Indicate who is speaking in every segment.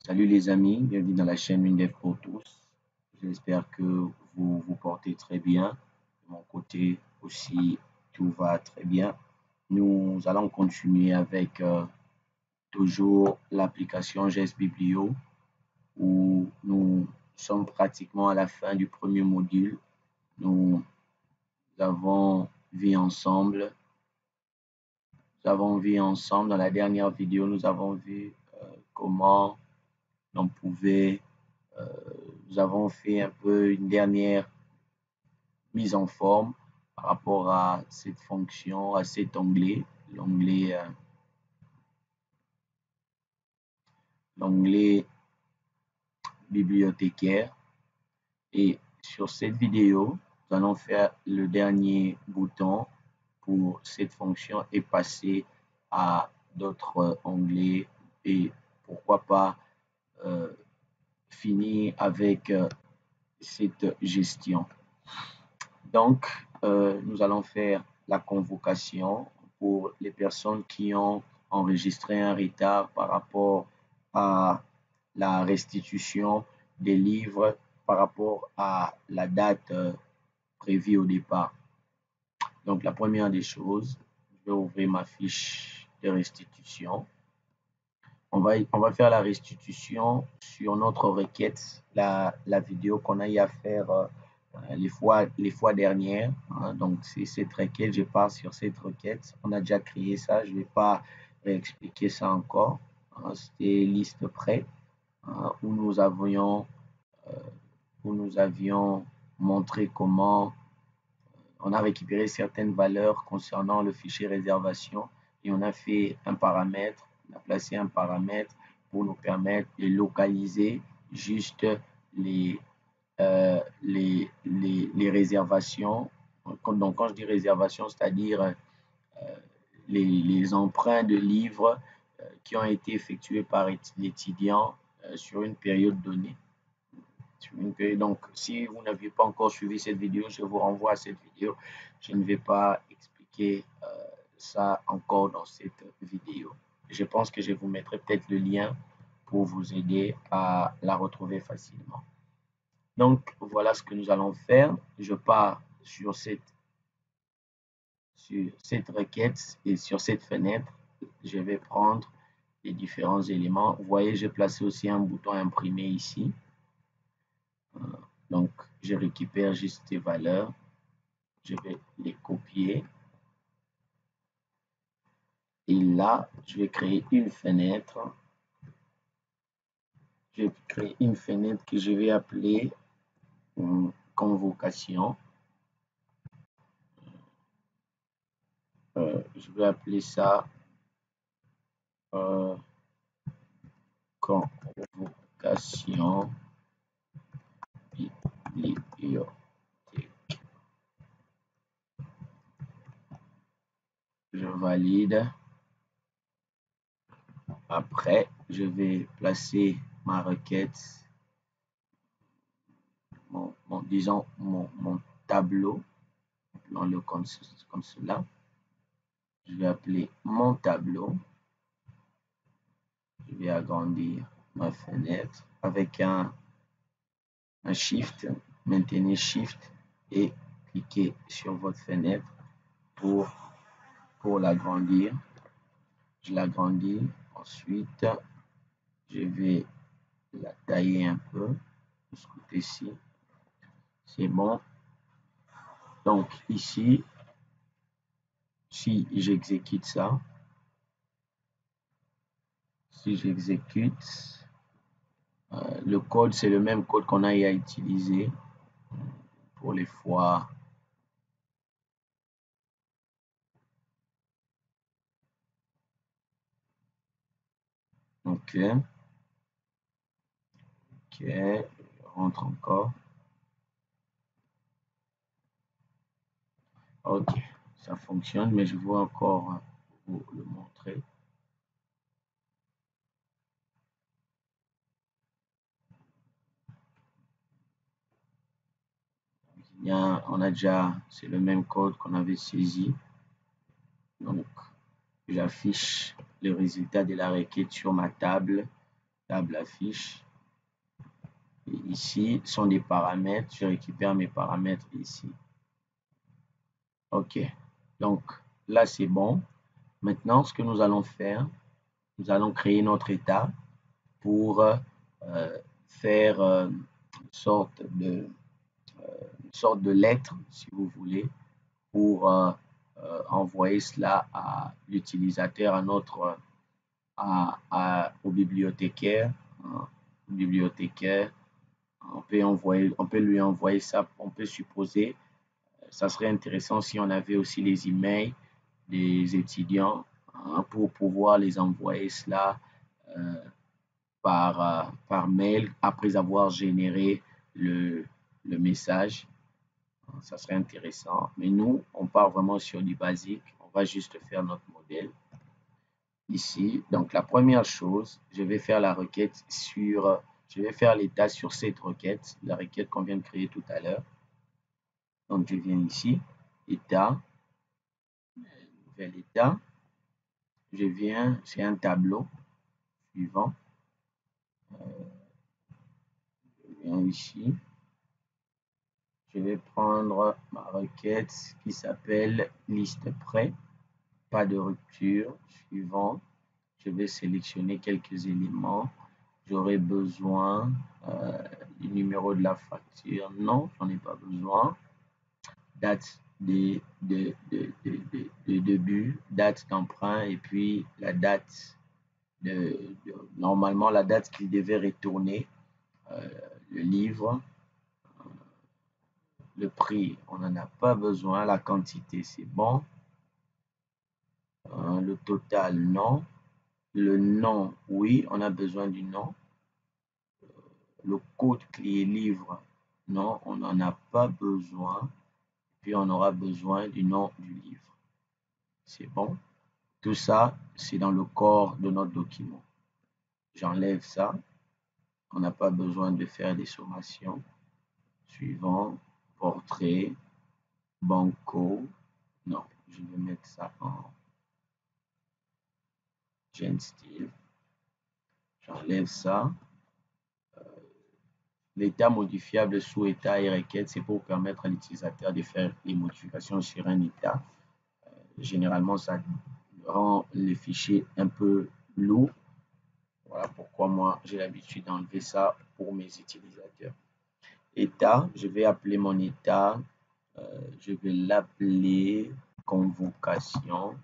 Speaker 1: Salut les amis, bienvenue dans la chaîne UniDev pour tous. J'espère que vous vous portez très bien. De mon côté aussi, tout va très bien. Nous allons continuer avec toujours l'application GES-Biblio où nous sommes pratiquement à la fin du premier module. Nous avons vu ensemble, dans la dernière vidéo, nous avons vu comment on pouvait, nous avons fait un peu une dernière mise en forme par rapport à cette fonction, à cet onglet, l'onglet bibliothécaire. Et sur cette vidéo, nous allons faire le dernier bouton pour cette fonction et passer à d'autres onglets et pourquoi pas finir avec cette gestion. Donc, nous allons faire la convocation pour les personnes qui ont enregistré un retard par rapport à la restitution des livres par rapport à la date prévue au départ. Donc, la première des choses, je vais ouvrir ma fiche de restitution. On va faire la restitution sur notre requête, la vidéo qu'on a eu à faire les fois dernières. Hein. Donc, c'est cette requête, je pars sur cette requête. On a déjà créé ça, je ne vais pas réexpliquer ça encore. Hein. C'était liste prêt, hein, où nous avions montré comment on a récupéré certaines valeurs concernant le fichier réservation et on a fait un paramètre, on a placé un paramètre pour nous permettre de localiser juste les réservations. Donc, quand je dis réservation, c'est-à-dire les emprunts de livres qui ont été effectués par l'étudiant sur une période donnée. Donc, si vous n'aviez pas encore suivi cette vidéo, je vous renvoie à cette vidéo. Je ne vais pas expliquer ça encore dans cette vidéo. Je pense que je vous mettrai peut-être le lien pour vous aider à la retrouver facilement. Donc, voilà ce que nous allons faire. Je pars sur cette requête et sur cette fenêtre, je vais prendre les différents éléments. Vous voyez, j'ai placé aussi un bouton imprimer ici. Donc, je récupère juste ces valeurs. Je vais les copier. Et là, je vais créer une fenêtre. Je vais créer une fenêtre que je vais appeler convocation. Je vais appeler ça convocation bibliothèque. Je valide. Après, je vais placer ma requête, disons mon tableau, appelons-le comme cela. Je vais appeler mon tableau. Je vais agrandir ma fenêtre avec un Shift. Maintenez Shift et cliquez sur votre fenêtre pour l'agrandir. Je l'agrandis. Ensuite, je vais la tailler un peu de ce côté-ci. C'est bon. Donc ici, si j'exécute ça, si j'exécute, le code, c'est le même code qu'on a à utiliser pour les fois. Ok. Ok, je rentre encore. Ok, ça fonctionne, mais je veux encore vous le montrer. Bien, on a déjà, c'est le même code qu'on avait saisi. Donc, j'affiche le résultat de la requête sur ma table table affiche. Et ici sont des paramètres. Je récupère mes paramètres ici. OK. Donc là, c'est bon. Maintenant, ce que nous allons faire, nous allons créer notre état pour faire une sorte de lettre, si vous voulez, pour envoyer cela à l'utilisateur, au bibliothécaire. On peut lui envoyer ça, on peut supposer. Ça serait intéressant si on avait aussi les emails des étudiants pour pouvoir les envoyer cela par mail après avoir généré le message. Ça serait intéressant. Mais nous, on part vraiment sur du basique. On va juste faire notre modèle ici. Donc, la première chose, je vais faire la requête je vais faire l'état sur cette requête, la requête qu'on vient de créer tout à l'heure. Donc, je viens ici, état, nouvel état. Je viens, c'est un tableau suivant. Je viens ici. Je vais prendre ma requête qui s'appelle liste prêt. Pas de rupture. Suivant. Je vais sélectionner quelques éléments. J'aurai besoin du numéro de la facture. Non, j'en ai pas besoin. Date de début, date d'emprunt et puis la date normalement la date qu'il devait retourner le livre. Le prix, on n'en a pas besoin. La quantité, c'est bon. Le total, non. Le nom, oui, on a besoin du nom. Le code clé livre, non, on n'en a pas besoin. Puis on aura besoin du nom du livre. C'est bon. Tout ça, c'est dans le corps de notre document. J'enlève ça. On n'a pas besoin de faire des sommations. Suivant, portrait, banco. Non, je vais mettre ça en GenStyle. J'enlève ça. L'état modifiable sous état et requête, c'est pour permettre à l'utilisateur de faire les modifications sur un état. Généralement, ça rend les fichiers un peu lourds. Voilà pourquoi moi, j'ai l'habitude d'enlever ça pour mes utilisateurs. État, je vais appeler mon état. Je vais l'appeler convocation.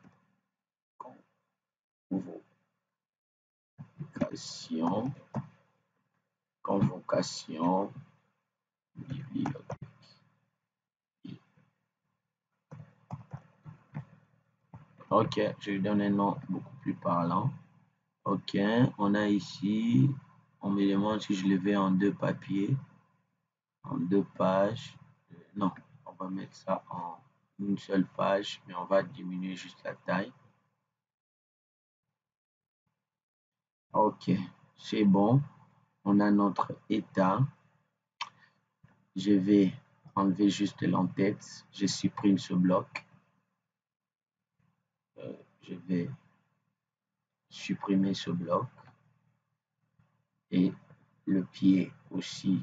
Speaker 1: Convocation bibliothèque. Ok, je lui donne un nom beaucoup plus parlant. Ok, on a ici, on me demande si je le vais en 2 papiers, en 2 pages. Non, on va mettre ça en une seule page, mais on va diminuer juste la taille. Ok, c'est bon. On a notre état. Je vais enlever juste l'entête. Je supprime ce bloc. Je vais supprimer ce bloc. Et le pied aussi.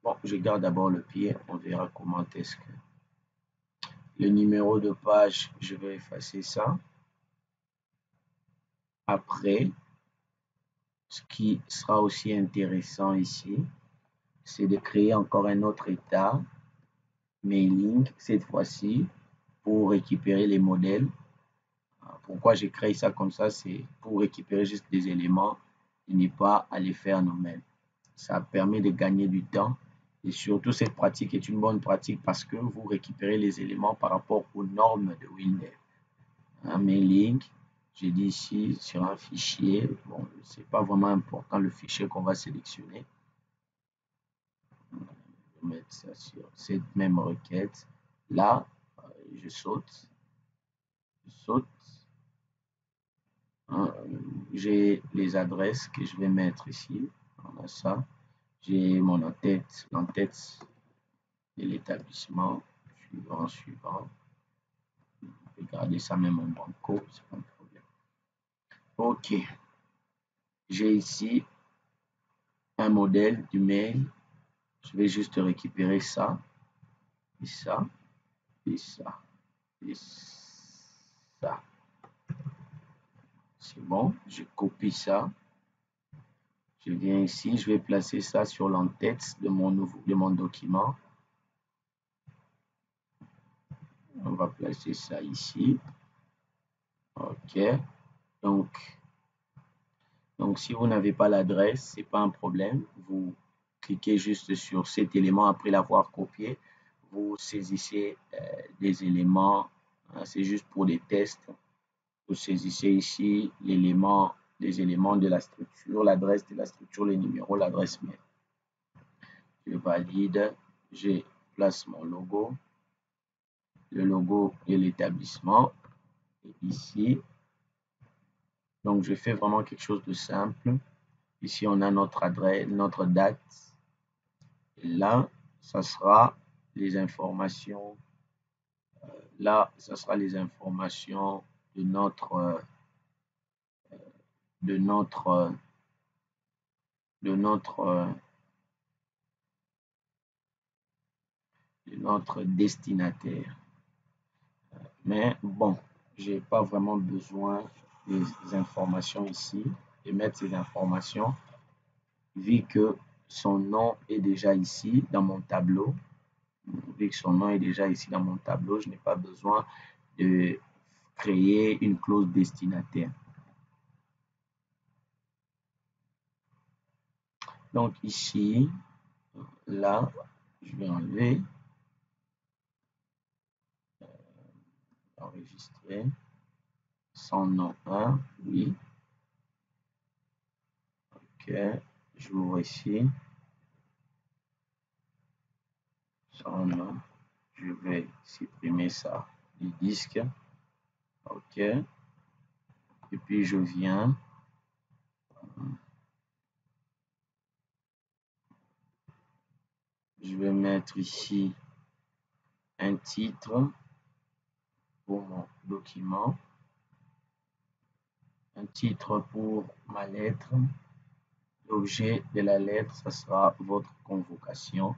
Speaker 1: Bon, je garde d'abord le pied. On verra comment est-ce que... Le numéro de page, je vais effacer ça. Après, ce qui sera aussi intéressant ici, c'est de créer encore un autre état, mailing, cette fois-ci, pour récupérer les modèles. Pourquoi j'ai créé ça comme ça, c'est pour récupérer juste des éléments et ne pas à les faire nous-mêmes. Ça permet de gagner du temps et surtout cette pratique est une bonne pratique parce que vous récupérez les éléments par rapport aux normes de Windows. Un mailing, j'ai dit ici sur un fichier, bon, c'est pas vraiment important le fichier qu'on va sélectionner. Je vais mettre ça sur cette même requête. Là, je saute. J'ai les adresses que je vais mettre ici. On a ça. J'ai mon entête, l'entête de l'établissement. Suivant. Je vais garder ça même en banco, c'est pas un problème. Ok. j'ai ici un modèle du mail. Je vais juste récupérer ça, et ça, et ça, et ça. C'est bon, je copie ça. Je viens ici, je vais placer ça sur l'entête de mon document. On va placer ça ici. OK. Donc si vous n'avez pas l'adresse, c'est pas un problème. Vous cliquez juste sur cet élément après l'avoir copié. Vous saisissez des éléments. C'est juste pour des tests. Vous saisissez ici les éléments de la structure, l'adresse de la structure, le numéro, l'adresse mail. Je valide. Je place mon logo. Le logo de l'établissement. Ici. Donc, je fais vraiment quelque chose de simple. Ici, on a notre adresse, notre date. Et là, ça sera les informations. Là, ça sera les informations de notre destinataire. Mais bon, j'ai pas vraiment besoin des informations ici et mettre ces informations vu que son nom est déjà ici dans mon tableau. Vu que son nom est déjà ici dans mon tableau, je n'ai pas besoin de créer une clause destinataire. Donc ici, là, je vais enlever, enregistrer, son nom 1, oui. OK, j'ouvre ici. Son nom, je vais supprimer ça du disque. OK. Et puis je viens. Je vais mettre ici un titre pour mon document. Un titre pour ma lettre. L'objet de la lettre, ça sera votre convocation.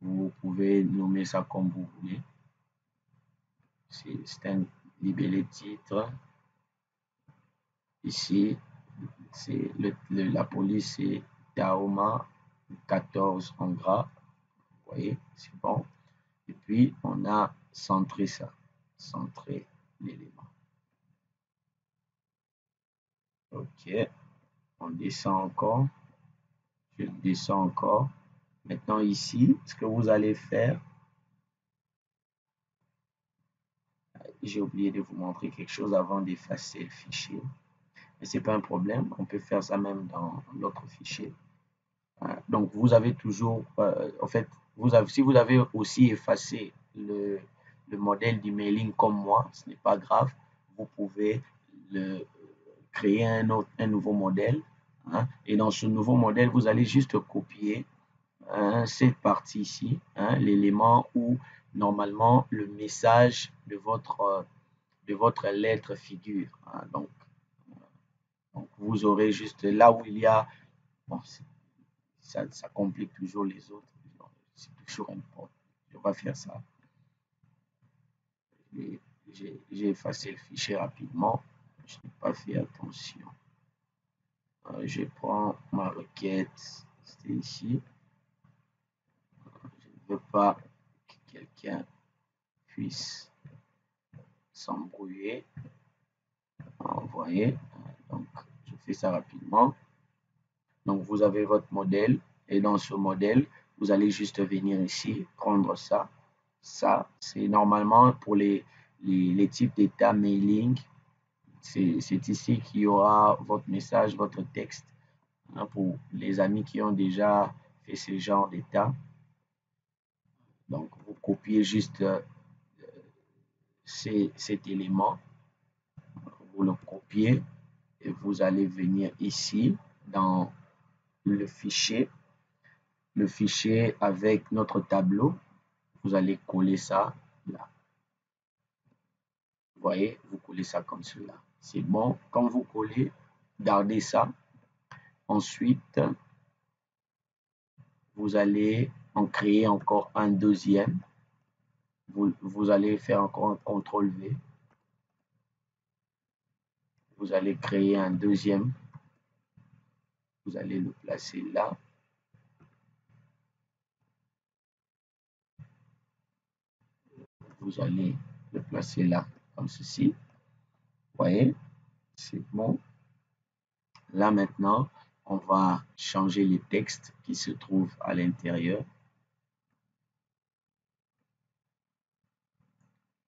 Speaker 1: Vous pouvez nommer ça comme vous voulez. C'est un libellé titre. Ici, c'est la police, c'est Tahoma 14 en gras. Vous voyez, c'est bon. Et puis, on a centré ça. Centrer l'élément. OK. On descend encore. Je descends encore. Maintenant, ici, ce que vous allez faire, j'ai oublié de vous montrer quelque chose avant d'effacer le fichier. Mais ce n'est pas un problème. On peut faire ça même dans l'autre fichier. Donc, vous avez toujours, en fait, si vous avez aussi effacé le modèle d'emailing comme moi, ce n'est pas grave. Vous pouvez créer un nouveau modèle. Et dans ce nouveau modèle, vous allez juste copier cette partie ici, l'élément où normalement le message de votre lettre figure. Donc, vous aurez juste là où il y a, bon, ça complique toujours les autres, c'est toujours important. On va faire ça. J'ai effacé le fichier rapidement, je n'ai pas fait attention. Je prends ma requête, c'est ici. Je ne veux pas que quelqu'un puisse s'embrouiller. Envoyer. Donc, je fais ça rapidement. Donc, vous avez votre modèle et dans ce modèle, vous allez juste venir ici, prendre ça. Ça, c'est normalement pour les types d'état mailing. C'est ici qu'il y aura votre message, votre texte pour les amis qui ont déjà fait ce genre d'état. Donc, vous copiez juste cet élément, vous le copiez et vous allez venir ici dans le fichier avec notre tableau. Vous allez coller ça là. Vous voyez, vous collez ça comme cela. C'est bon. Quand vous collez, gardez ça. Ensuite, vous allez en créer encore un deuxième. Vous allez faire encore un CTRL V. Vous allez créer un deuxième. Vous allez le placer là. Vous allez le placer là, comme ceci. Vous voyez, c'est bon. Là maintenant, on va changer les textes qui se trouvent à l'intérieur.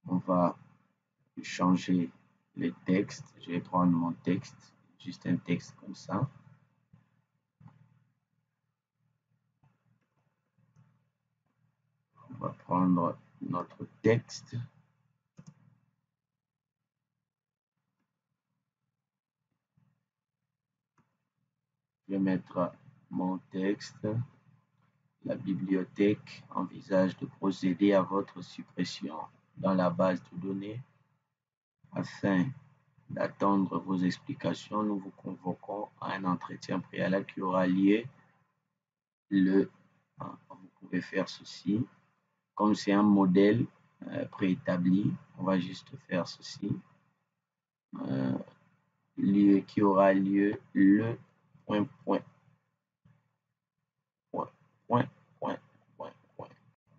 Speaker 1: On va changer les textes. Je vais prendre mon texte, juste un texte comme ça. On va prendre notre texte. Je vais mettre mon texte. La bibliothèque envisage de procéder à votre suppression dans la base de données. Afin d'attendre vos explications, nous vous convoquons à un entretien préalable qui aura lieu le... Vous pouvez faire ceci. Comme c'est un modèle préétabli, on va juste faire ceci. Qui aura lieu le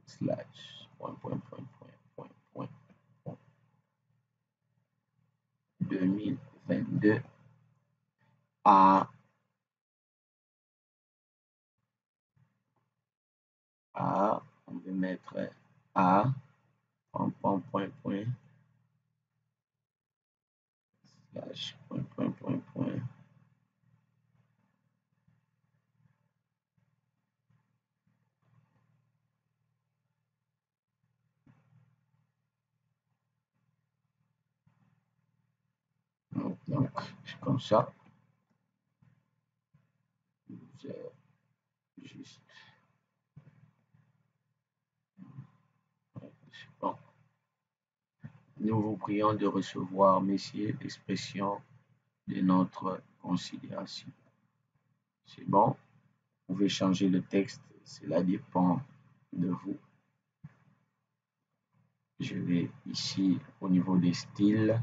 Speaker 1: slash 2022 à on va mettre à slash donc comme ça. Juste bon. Nous vous prions de recevoir, messieurs, l'expression de notre considération. C'est bon. Vous pouvez changer le texte, cela dépend de vous. Je vais ici au niveau des styles.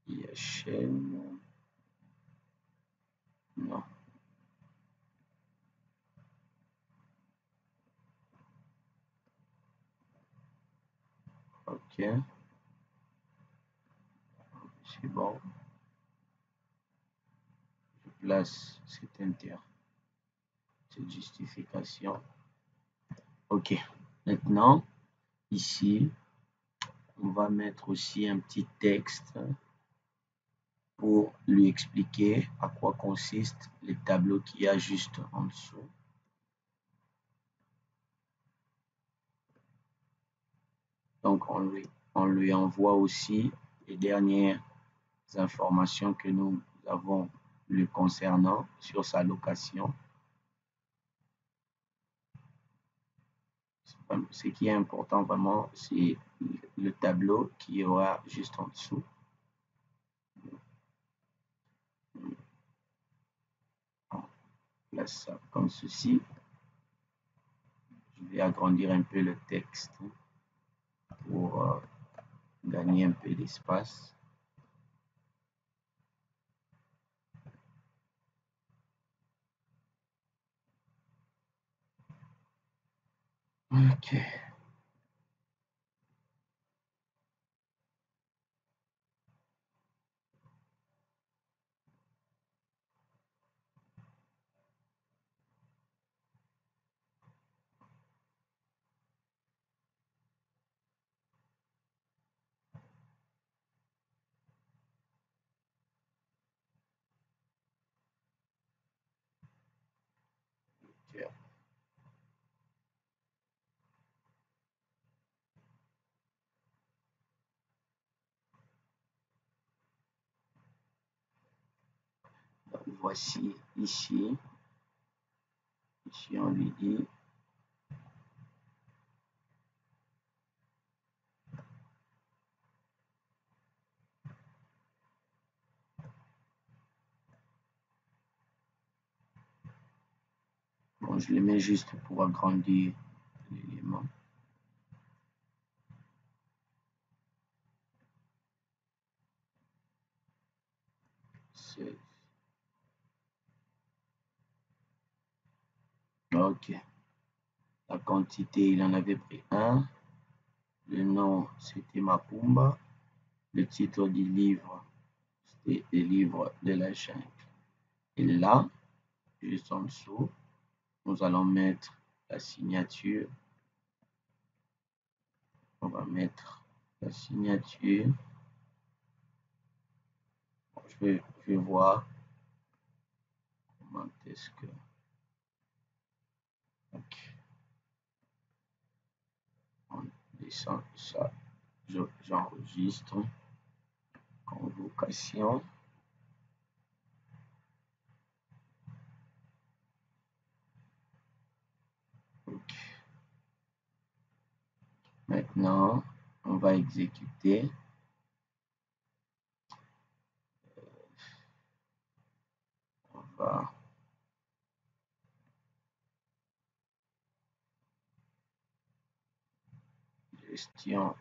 Speaker 1: Il y a chaîne. Non. Ok. C'est bon. Je place cette justification. Ok. Maintenant, ici, on va mettre aussi un petit texte pour lui expliquer à quoi consistent les tableaux qu'il y a juste en dessous. Donc, on lui envoie aussi les dernières informations que nous avons le concernant sur sa location. Ce qui est important vraiment, c'est le tableau qui aura juste en dessous. On place ça comme ceci. Je vais agrandir un peu le texte pour gagner un peu d'espace. Ok. Donc, voici ici on lui dit Bon, je les mets juste pour agrandir l'élément. Ok. La quantité, il en avait pris un. Le nom, c'était Mapumba. Le titre du livre, c'était Les livres de la jungle. Et là, juste en dessous, nous allons mettre la signature. On va mettre la signature. Bon, je vais voir comment est-ce que... Okay. On descend ça. J'enregistre. Convocation. Okay. Maintenant, on va exécuter. On va gestion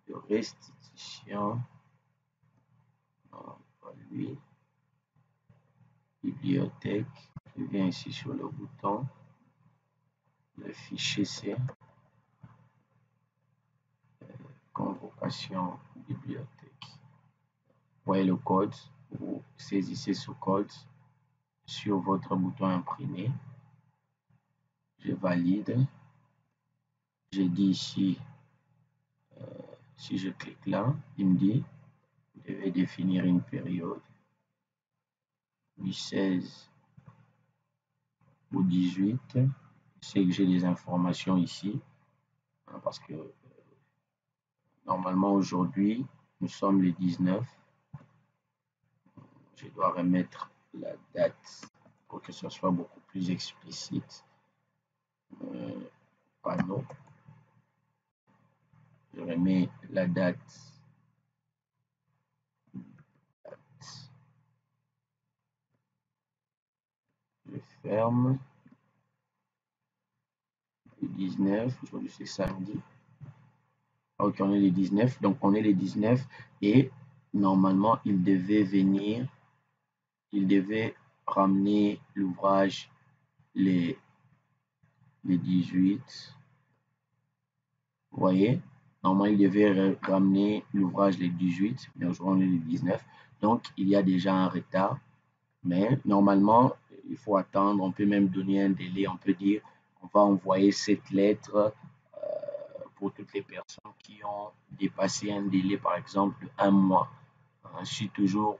Speaker 1: de restitution. Non, pas lui. Bibliothèque. Je viens ici sur le bouton. Le fichier C. Convocation bibliothèque. Voyez le code. Vous saisissez ce code sur votre bouton imprimé. Je valide. J'ai dit ici, si je clique là, il me dit, vous devez définir une période du 16 au 18. Je sais que j'ai des informations ici, hein, parce que normalement aujourd'hui, nous sommes le 19. Je dois remettre la date pour que ce soit beaucoup plus explicite. Panneau. Je remets la date. Je ferme. Le 19. Aujourd'hui, c'est samedi. Ok, on est les 19. Donc, on est les 19. Et normalement, il devait venir. Il devait ramener l'ouvrage les 18. Vous voyez? Normalement, il devait ramener l'ouvrage les 18. Mais aujourd'hui, on est les 19. Donc, il y a déjà un retard. Mais normalement, il faut attendre. On peut même donner un délai. On peut dire, on va envoyer cette lettre pour toutes les personnes qui ont dépassé un délai, par exemple, un mois. Si toujours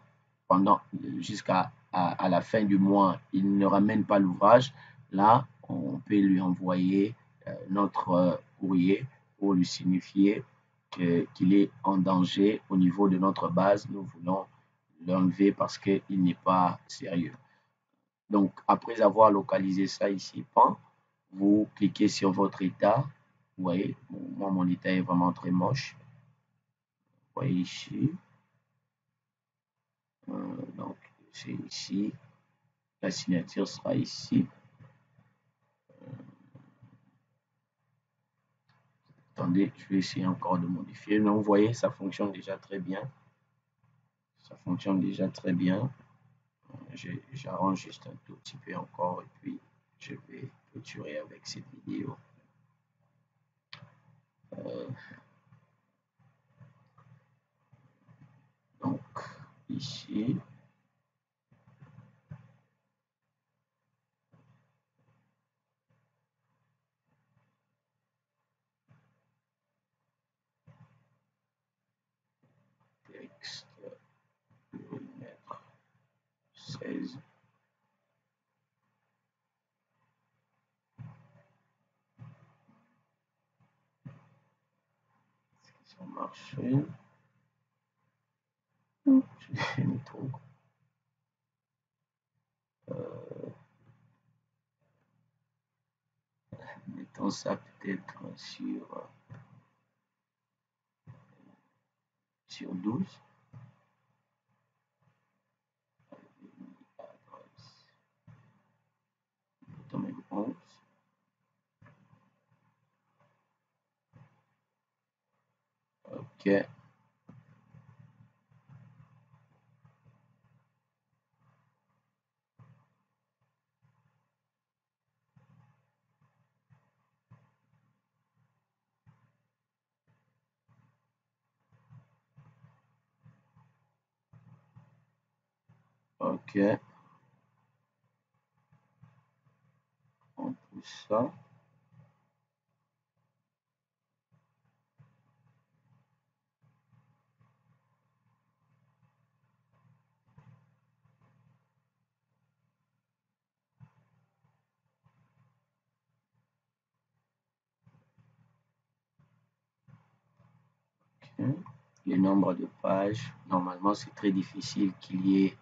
Speaker 1: jusqu'à la fin du mois, il ne ramène pas l'ouvrage, là, on peut lui envoyer notre courrier pour lui signifier qu'il est en danger au niveau de notre base. Nous voulons l'enlever parce qu'il n'est pas sérieux. Donc, après avoir localisé ça ici, vous cliquez sur votre état. Vous voyez, moi, mon état est vraiment très moche. Vous voyez ici. Donc, c'est ici. La signature sera ici. Attendez, je vais essayer encore de modifier. Mais vous voyez, ça fonctionne déjà très bien. Ça fonctionne déjà très bien. J'arrange juste un tout petit peu encore et puis je vais clôturer avec cette vidéo. Donc, ici, texte, je vais mettre 16. Est-ce que ça marche? J'ai mis trop. Mettons ça peut-être sur 12. Mettons même 11. OK. OK. On pousse ça. OK. Le nombre de pages, normalement, c'est très difficile qu'il y ait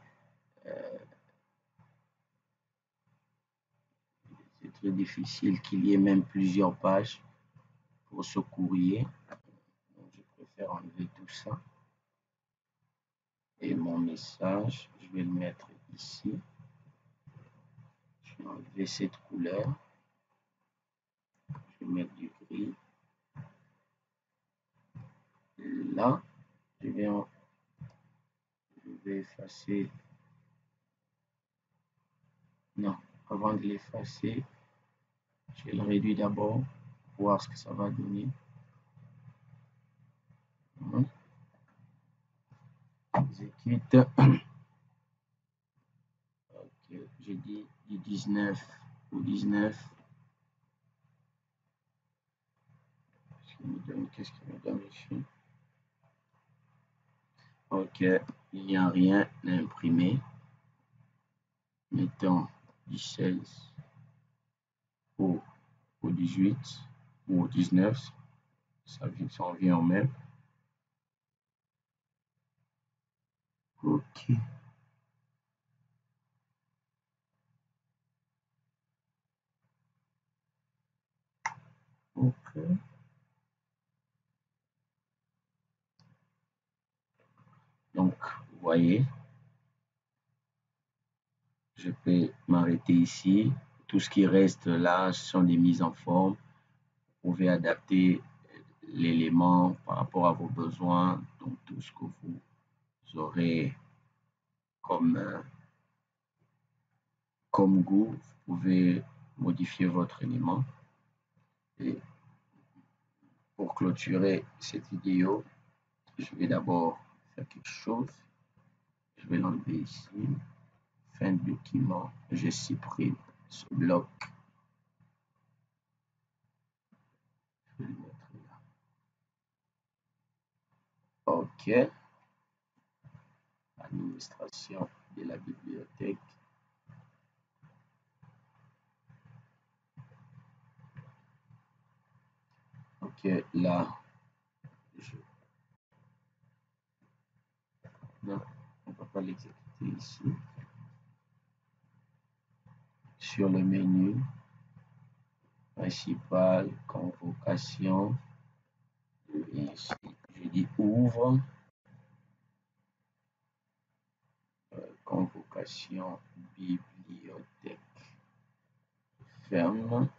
Speaker 1: c'est très difficile qu'il y ait même plusieurs pages pour ce courrier. Donc, je préfère enlever tout ça. Et mon message, je vais le mettre ici. Je vais enlever cette couleur. Je vais mettre du gris. Là, je vais effacer. Non, avant de l'effacer, je vais le réduire d'abord, voir ce que ça va donner. Exécute. Ok, j'ai dit du 19 au 19. Qu'est-ce qu'il me donne ici? Ok, il n'y a rien à imprimer. Mettons du 16 au 18 ou au 19. Ça en vient au même. Ok. Ok. Donc, vous voyez, je peux m'arrêter ici. Tout ce qui reste là sont des mises en forme. Vous pouvez adapter l'élément par rapport à vos besoins. Donc, tout ce que vous aurez comme, comme goût, vous pouvez modifier votre élément. Et pour clôturer cette vidéo, je vais d'abord faire quelque chose. Je vais l'enlever ici. Fin de document. Je supprime ce bloc. Je vais le mettre là. OK. Administration de la bibliothèque. OK, là, non, on ne va pas l'exécuter ici. Sur le menu principal, convocation, et ici, je dis ouvre, convocation bibliothèque, ferme,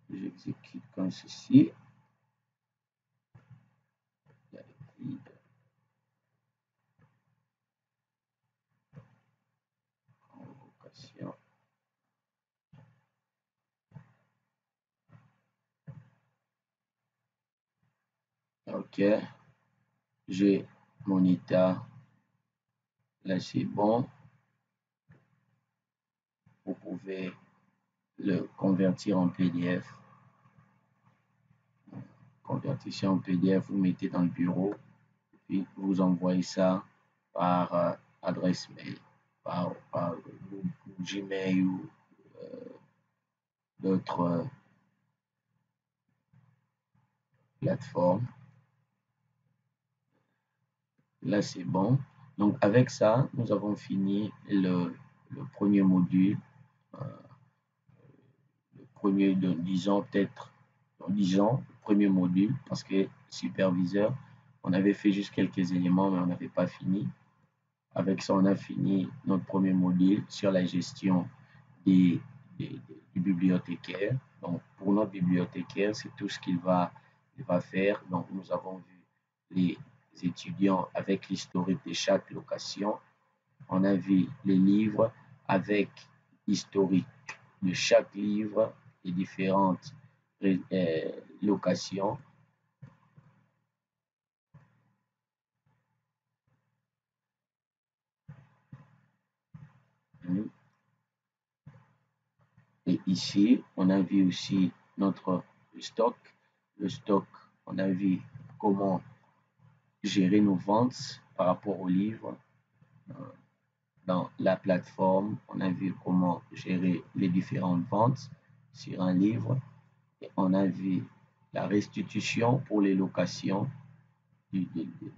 Speaker 1: j'exécute comme ceci. Convocation. OK, j'ai mon état. Là, c'est bon. Vous pouvez le convertir en PDF. Convertissez en PDF, vous mettez dans le bureau, puis vous envoyez ça par adresse mail, par Gmail ou d'autres plateformes. Là, c'est bon. Donc, avec ça, nous avons fini le premier module. Le premier, disons peut-être, disons, le premier module, parce que superviseur, on avait fait juste quelques éléments, mais on n'avait pas fini. Avec ça, on a fini notre premier module sur la gestion du bibliothécaire. Donc, pour notre bibliothécaire, c'est tout ce qu'il va faire. Donc, nous avons vu les étudiants avec l'historique de chaque location. On a vu les livres avec l'historique de chaque livre et différentes locations. Et ici, on a vu aussi notre stock. Le stock, on a vu comment gérer nos ventes par rapport aux livres. Dans la plateforme, on a vu comment gérer les différentes ventes sur un livre. Et on a vu la restitution pour les locations de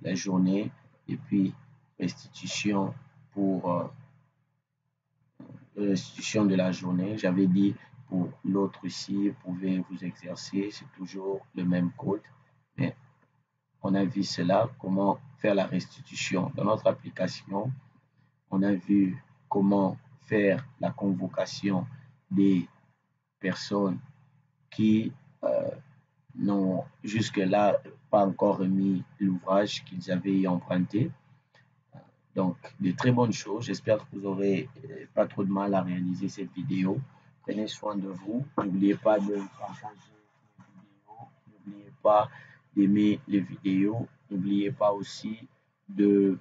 Speaker 1: la journée et puis restitution pour restitution de la journée. J'avais dit pour l'autre ici, vous pouvez vous exercer, c'est toujours le même code, mais on a vu cela, comment faire la restitution. Dans notre application, on a vu comment faire la convocation des personnes qui n'ont jusque-là pas encore remis l'ouvrage qu'ils avaient emprunté. Donc, de très bonnes choses. J'espère que vous n'aurez pas trop de mal à réaliser cette vidéo. Prenez soin de vous. N'oubliez pas de partager les vidéos. N'oubliez pas d'aimer les vidéos. N'oubliez pas aussi de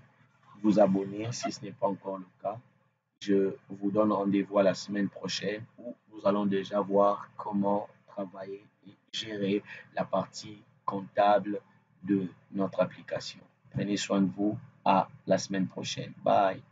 Speaker 1: vous abonner si ce n'est pas encore le cas. Je vous donne rendez-vous à la semaine prochaine où nous allons déjà voir comment travailler et gérer la partie comptable de notre application. Prenez soin de vous. À la semaine prochaine. Bye.